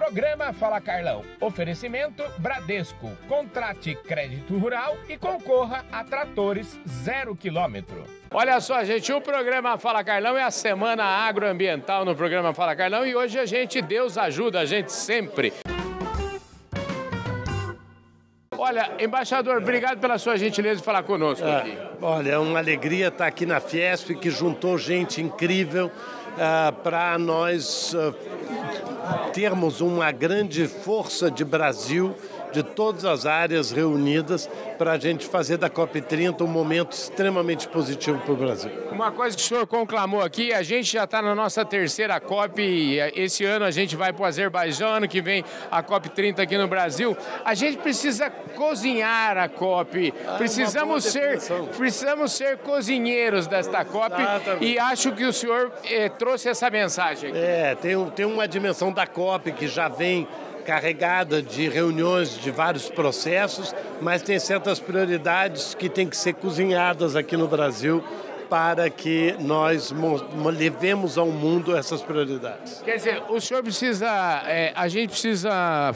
Programa Fala Carlão. Oferecimento Bradesco. Contrate crédito rural e concorra a tratores 0 km. Olha só, gente, o programa Fala Carlão é a semana agroambiental no programa Fala Carlão e hoje Deus ajuda a gente sempre. Olha, embaixador, obrigado pela sua gentileza de falar conosco aqui. Olha, é uma alegria estar aqui na Fiesp, que juntou gente incrível para nós termos uma grande força de Brasil, de todas as áreas reunidas, para a gente fazer da COP30 um momento extremamente positivo para o Brasil. Uma coisa que o senhor conclamou aqui, a gente já está na nossa terceira COP, e esse ano a gente vai para o Azerbaijão, ano que vem a COP30 aqui no Brasil. A gente precisa cozinhar a COP, precisamos ser cozinheiros desta COP. Exatamente. E acho que o senhor trouxe essa mensagem aqui. Tem uma dimensão da COP que já vem carregada de reuniões de vários processos, mas tem certas prioridades que têm que ser cozinhadas aqui no Brasil para que nós levemos ao mundo essas prioridades. Quer dizer, o senhor a gente precisa...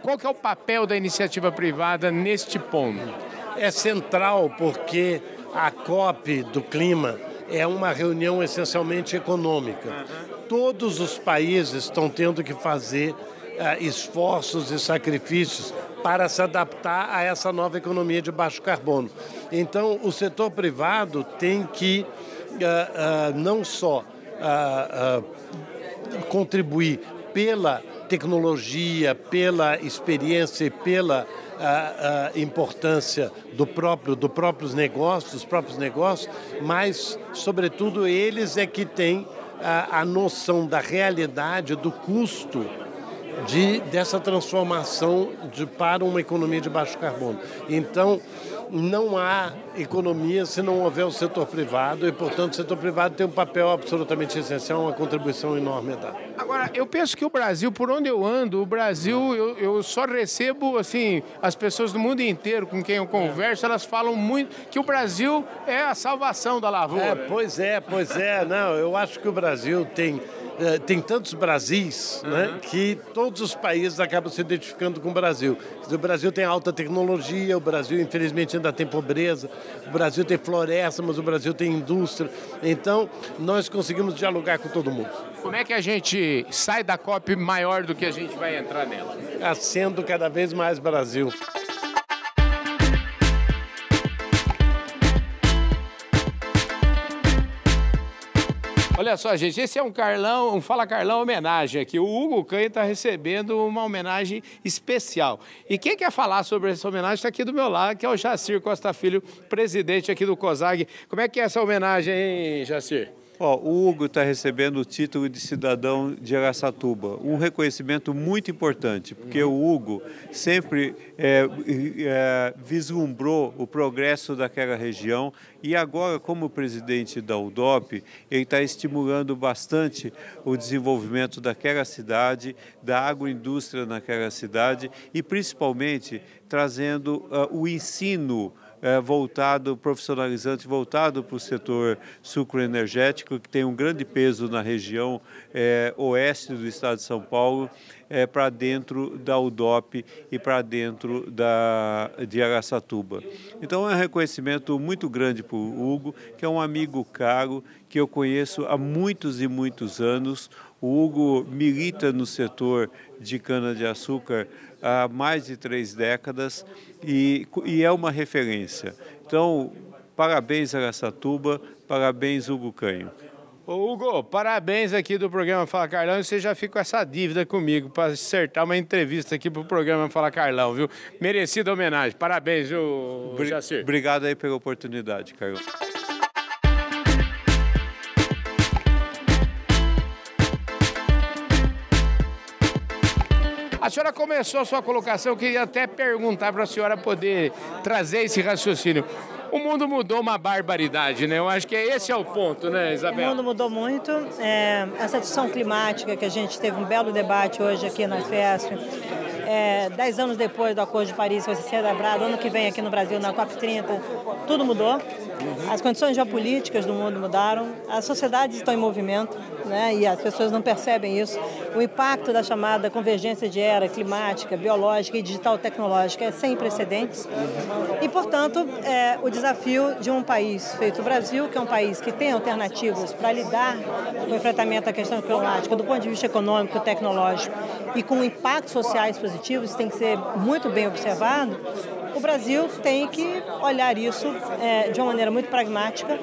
qual que é o papel da iniciativa privada neste ponto? É central porque a COP do clima é uma reunião essencialmente econômica. Todos os países estão tendo que fazer esforços e sacrifícios para se adaptar a essa nova economia de baixo carbono. Então, o setor privado tem que não só contribuir pela tecnologia, pela experiência e pela importância dos próprios negócios, mas, sobretudo, eles é que têm a noção da realidade, do custo dessa transformação para uma economia de baixo carbono. Então, não há economia se não houver o setor privado e, portanto, o setor privado tem um papel absolutamente essencial, uma contribuição enorme a dar. Agora, eu penso que o Brasil, por onde eu ando, eu só recebo, assim, as pessoas do mundo inteiro com quem eu converso, elas falam muito que o Brasil é a salvação da lavoura. Pois é. Não, eu acho que o Brasil tem tantos Brasis, né, que todos os países acabam se identificando com o Brasil. O Brasil tem alta tecnologia, o Brasil, infelizmente, ainda tem pobreza, o Brasil tem floresta, mas o Brasil tem indústria. Então, nós conseguimos dialogar com todo mundo. Como é que a gente sai da COP maior do que a gente vai entrar nela? Sendo cada vez mais Brasil. Olha só, gente, esse é um Fala Carlão homenagem aqui. O Hugo Canha está recebendo uma homenagem especial. E quem quer falar sobre essa homenagem está aqui do meu lado, que é o Jacir Costa Filho, presidente aqui do COSAG. Como é que é essa homenagem, hein, Jacir? O Hugo está recebendo o título de cidadão de Araçatuba, um reconhecimento muito importante, porque o Hugo sempre vislumbrou o progresso daquela região e agora, como presidente da UDOP, ele está estimulando bastante o desenvolvimento daquela cidade, da agroindústria naquela cidade e principalmente trazendo o ensino profissionalizante, voltado para o setor sucroenergético, que tem um grande peso na região oeste do estado de São Paulo, para dentro da UDOP e para dentro de Araçatuba. Então é um reconhecimento muito grande para o Hugo, que é um amigo caro, que eu conheço há muitos e muitos anos. O Hugo milita no setor de cana-de-açúcar há mais de 3 décadas e é uma referência. Então, parabéns Araçatuba, parabéns Hugo Canha. Ô Hugo, parabéns aqui do programa Fala Carlão e você já fica com essa dívida comigo para acertar uma entrevista aqui para o programa Fala Carlão, viu? Merecida homenagem. Parabéns, viu, Jacir? Obrigado aí pela oportunidade, Carlão. A senhora começou a sua colocação, eu queria até perguntar para a senhora poder trazer esse raciocínio. O mundo mudou uma barbaridade, né? Eu acho que esse é o ponto, né, Isabel? O mundo mudou muito. Essa discussão climática, que a gente teve um belo debate hoje aqui na Fiesp, 10 anos depois do Acordo de Paris, que vai ser celebrado ano que vem aqui no Brasil, na COP30, tudo mudou. As condições geopolíticas do mundo mudaram, as sociedades estão em movimento, né, e as pessoas não percebem isso. O impacto da chamada convergência de era climática, biológica e digital-tecnológica é sem precedentes. E, portanto, o desafio de um país feito o Brasil, que é um país que tem alternativas para lidar com o enfrentamento da questão climática do ponto de vista econômico, tecnológico e com impactos sociais positivos, tem que ser muito bem observado. O Brasil tem que olhar isso de uma maneira muito pragmática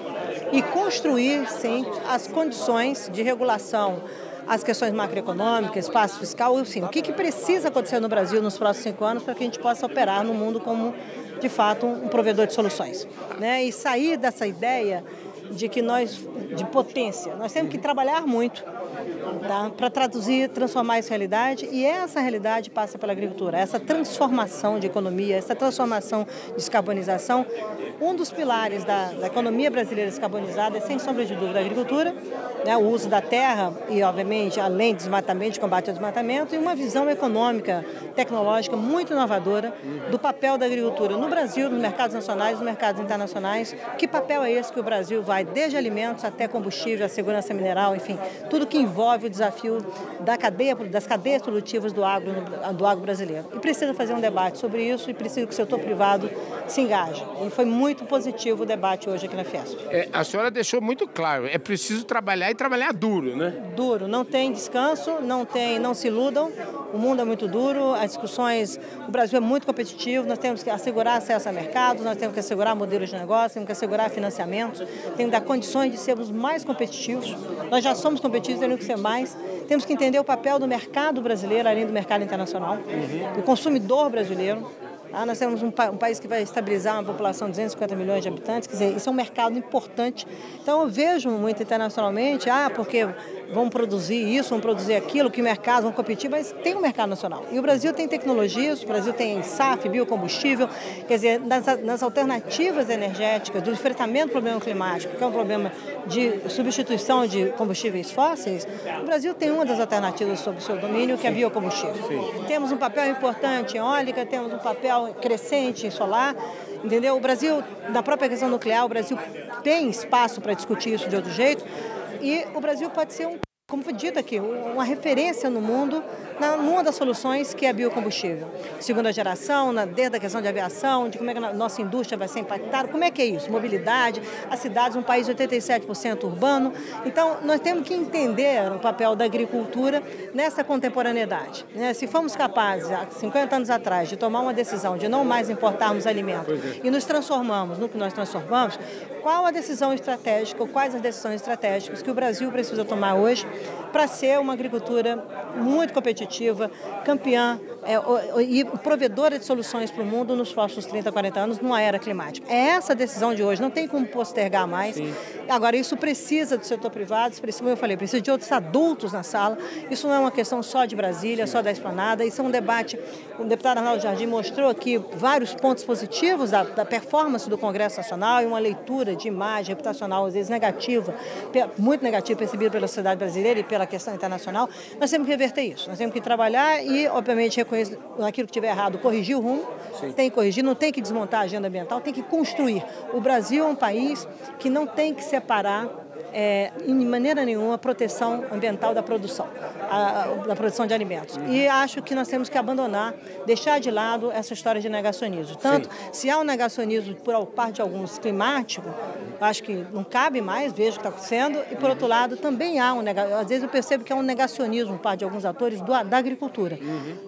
e construir, sim, as condições de regulação, as questões macroeconômicas, espaço fiscal, enfim, o que precisa acontecer no Brasil nos próximos 5 anos para que a gente possa operar no mundo como, de fato, um provedor de soluções, né? E sair dessa ideia de que de potência, nós temos que trabalhar muito, tá, para transformar essa realidade, e essa realidade passa pela agricultura, essa transformação de economia, essa transformação de descarbonização. Um dos pilares da economia brasileira descarbonizada é, sem sombra de dúvida, a agricultura, né, o uso da terra e, obviamente, além do desmatamento, de combate ao desmatamento, e uma visão econômica, tecnológica muito inovadora do papel da agricultura no Brasil, nos mercados nacionais, nos mercados internacionais. Que papel é esse que o Brasil vai, desde alimentos até combustível, a segurança mineral, enfim, tudo que envolve o desafio das cadeias produtivas do agro brasileiro. E precisa fazer um debate sobre isso e precisa que o setor privado se engaje. E foi muito positivo o debate hoje aqui na Fiesp. A senhora deixou muito claro, é preciso trabalhar e trabalhar duro, né? Duro, não tem descanso, não se iludam, o mundo é muito duro, as discussões, o Brasil é muito competitivo, nós temos que assegurar acesso a mercados, nós temos que assegurar modelos de negócio, temos que assegurar financiamentos, temos que dar condições de sermos mais competitivos. Nós já somos competitivos, temos que ser mais. Temos que entender o papel do mercado brasileiro, além do mercado internacional, do consumidor brasileiro. Nós temos um país que vai estabilizar uma população de 250 milhões de habitantes, quer dizer, isso é um mercado importante. Então, eu vejo muito internacionalmente, porque vão produzir isso, vão produzir aquilo, que mercados vão competir, mas tem um mercado nacional. E o Brasil tem tecnologias, o Brasil tem SAF, biocombustível, quer dizer, nas alternativas energéticas, do enfrentamento do problema climático, que é um problema de substituição de combustíveis fósseis, o Brasil tem uma das alternativas sob o seu domínio, que é biocombustível. Sim. Temos um papel importante em eólica, temos um papel crescente em solar, entendeu? O Brasil, na própria questão nuclear, o Brasil tem espaço para discutir isso de outro jeito, e o Brasil pode ser, como foi dito aqui, uma referência no mundo numa das soluções que é biocombustível. Segunda geração, desde a questão de aviação, de como é que a nossa indústria vai ser impactada, como é que é isso? Mobilidade, as cidades, um país 87% urbano. Então, nós temos que entender o papel da agricultura nessa contemporaneidade, né? Se fomos capazes, há 50 anos atrás, de tomar uma decisão de não mais importarmos alimentos e nos transformamos no que nós transformamos, qual a decisão estratégica, ou quais as decisões estratégicas que o Brasil precisa tomar hoje para ser uma agricultura muito competitiva, campeã e provedora de soluções para o mundo nos próximos 30, 40 anos, numa era climática. É essa a decisão de hoje, não tem como postergar mais. Sim. Agora, isso precisa do setor privado, como eu falei, precisa de outros adultos na sala. Isso não é uma questão só de Brasília, só da Esplanada, isso é um debate. O deputado Arnaldo Jardim mostrou aqui vários pontos positivos da performance do Congresso Nacional e uma leitura de imagem reputacional, às vezes negativa, muito negativa, percebida pela sociedade brasileira e pela questão internacional. Nós temos que reverter isso, nós temos que trabalhar e, obviamente, reconhecer aquilo que estiver errado, corrigir o rumo. Sim. Tem que corrigir, não tem que desmontar a agenda ambiental, tem que construir. O Brasil é um país que não tem que separar de maneira nenhuma a proteção ambiental da produção, da produção de alimentos. E acho que nós temos que abandonar, deixar de lado essa história de negacionismo. Tanto, sim, se há um negacionismo por parte de alguns climáticos, acho que não cabe mais, vejo o que está acontecendo, e por outro lado também há às vezes eu percebo que há um negacionismo por parte de alguns atores da agricultura.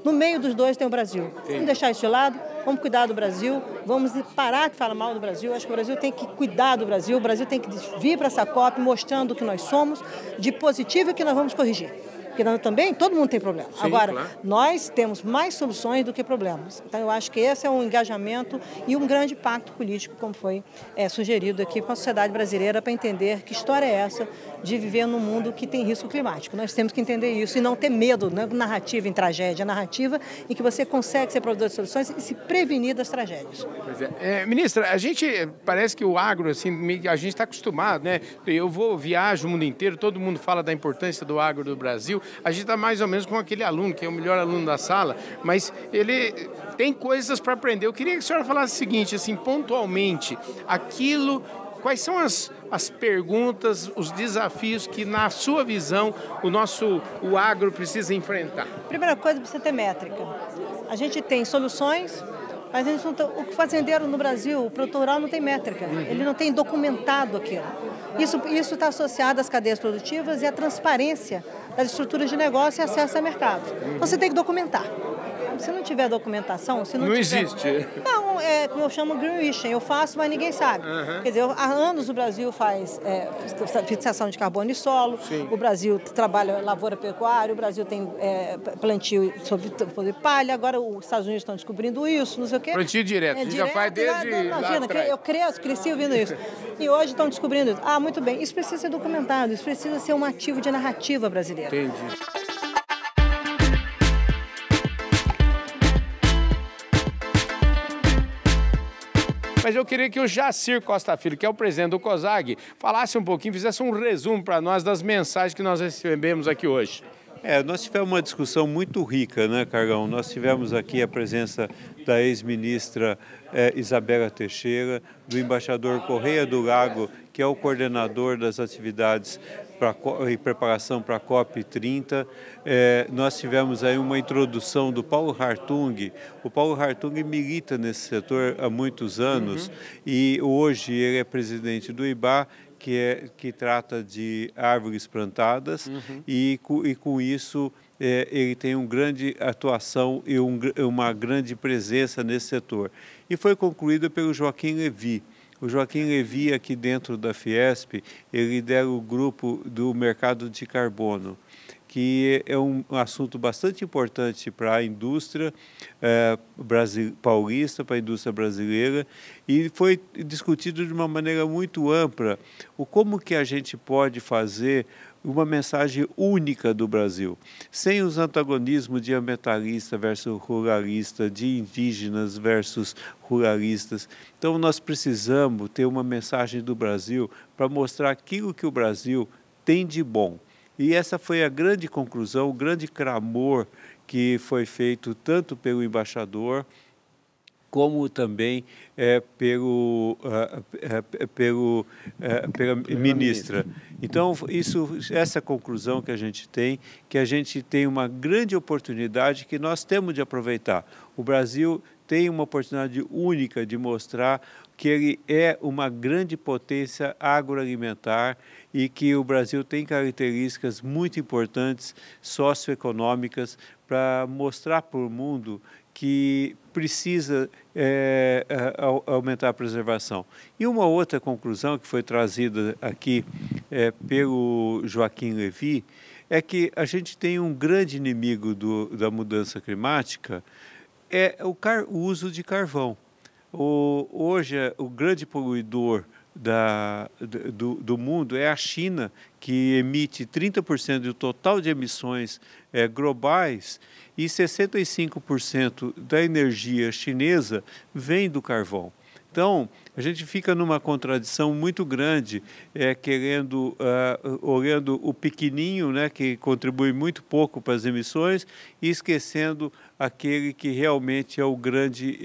No meio dos dois tem o Brasil. Sim. Vamos deixar isso de lado, vamos cuidar do Brasil, vamos parar de falar mal do Brasil. Acho que o Brasil tem que cuidar do Brasil, o Brasil tem que vir para essa COP mostrando o que nós somos, de positivo, e que nós vamos corrigir. Porque nós também, todo mundo tem problema. Sim, agora, claro, nós temos mais soluções do que problemas. Então, eu acho que esse é um engajamento e um grande pacto político, como foi sugerido aqui com a sociedade brasileira, para entender que história é essa de viver num mundo que tem risco climático. Nós temos que entender isso e não ter medo, não é narrativa em tragédia, é narrativa em que você consegue ser provedor de soluções e se prevenir das tragédias. Pois é. Ministra, a gente, parece que o agro, assim, a gente está acostumado, né? Eu viajo o mundo inteiro, todo mundo fala da importância do agro do Brasil, a gente está mais ou menos com aquele aluno, que é o melhor aluno da sala, mas ele tem coisas para aprender. Eu queria que a senhora falasse o seguinte, assim, pontualmente, quais são as perguntas, os desafios que, na sua visão, o agro precisa enfrentar? Primeira coisa, precisa ter métrica. A gente tem soluções, mas a gente não tem, o fazendeiro no Brasil, o produtor rural, não tem métrica. Ele não tem documentado aquilo. Isso está associado às cadeias produtivas e à transparência das estruturas de negócio e acesso a mercado. Então, você tem que documentar. Se não tiver documentação... Não existe. Não, como eu chamo greenwashing. Eu faço, mas ninguém sabe. Quer dizer, há anos o Brasil faz fixação de carbono e solo, Sim. O Brasil trabalha lavoura pecuária, o Brasil tem plantio sobre palha, agora os Estados Unidos estão descobrindo isso, não sei o quê. Plantio direto, já faz desde imagina, lá atrás. eu cresci ouvindo isso. E hoje estão descobrindo isso. Ah, muito bem, isso precisa ser documentado, isso precisa ser um ativo de narrativa brasileira. Entendi. Mas eu queria que o Jacir Costa Filho, que é o presidente do COSAG, falasse um pouquinho, fizesse um resumo para nós das mensagens que nós recebemos aqui hoje. Nós tivemos uma discussão muito rica, né, Carlão? Nós tivemos aqui a presença da ex-ministra Isabela Teixeira, do embaixador Correia do Lago, que é o coordenador das atividades e preparação para a COP30. Nós tivemos aí uma introdução do Paulo Hartung. O Paulo Hartung milita nesse setor há muitos anos e hoje ele é presidente do IBA, que trata de árvores plantadas e com isso ele tem uma grande atuação e uma grande presença nesse setor. E foi concluído pelo Joaquim Levy. O Joaquim Levy, aqui dentro da Fiesp, ele lidera o grupo do mercado de carbono, que é um assunto bastante importante para a indústria paulista, para a indústria brasileira, e foi discutido de uma maneira muito ampla como que a gente pode fazer uma mensagem única do Brasil, sem os antagonismos de ambientalista versus ruralista, de indígenas versus ruralistas. Então, nós precisamos ter uma mensagem do Brasil para mostrar aquilo que o Brasil tem de bom. E essa foi a grande conclusão, o grande clamor que foi feito tanto pelo embaixador como também pela ministra. Então, essa conclusão que a gente tem uma grande oportunidade que nós temos de aproveitar. O Brasil tem uma oportunidade única de mostrar que ele é uma grande potência agroalimentar e que o Brasil tem características muito importantes socioeconômicas para mostrar para o mundo que precisa aumentar a preservação. E uma outra conclusão que foi trazida aqui pelo Joaquim Levy é que a gente tem um grande inimigo da mudança climática, o uso de carvão. Hoje, o grande poluidor do mundo é a China, que emite 30% do total de emissões globais e 65% da energia chinesa vem do carvão. Então, a gente fica numa contradição muito grande, olhando o pequenininho, né, que contribui muito pouco para as emissões, e esquecendo aquele que realmente é o grande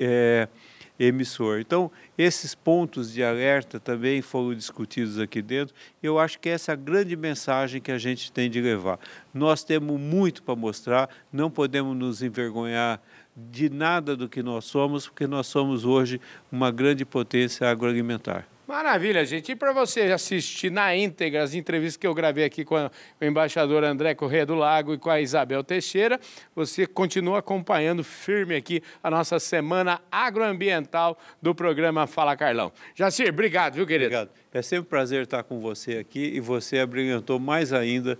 emissor. Então, esses pontos de alerta também foram discutidos aqui dentro. Eu acho que essa é a grande mensagem que a gente tem de levar. Nós temos muito para mostrar, não podemos nos envergonhar de nada do que nós somos, porque nós somos hoje uma grande potência agroalimentar. Maravilha, gente. E para você assistir na íntegra as entrevistas que eu gravei aqui com o embaixador André Correia do Lago e com a Isabel Teixeira, você continua acompanhando firme aqui a nossa semana agroambiental do programa Fala Carlão. Jacir, obrigado, viu, querido? Obrigado. É sempre um prazer estar com você aqui e você abrilhantou mais ainda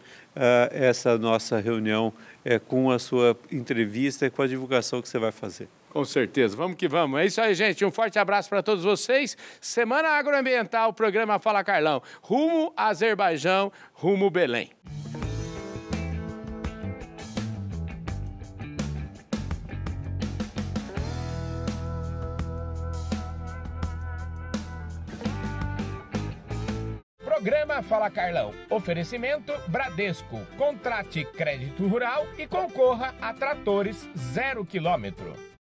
essa nossa reunião com a sua entrevista e com a divulgação que você vai fazer. Com certeza. Vamos que vamos. É isso aí, gente. Um forte abraço para todos vocês. Semana Agroambiental, programa Fala Carlão. Rumo Azerbaijão, rumo Belém. Programa Fala Carlão. Oferecimento Bradesco. Contrate crédito rural e concorra a tratores 0 km.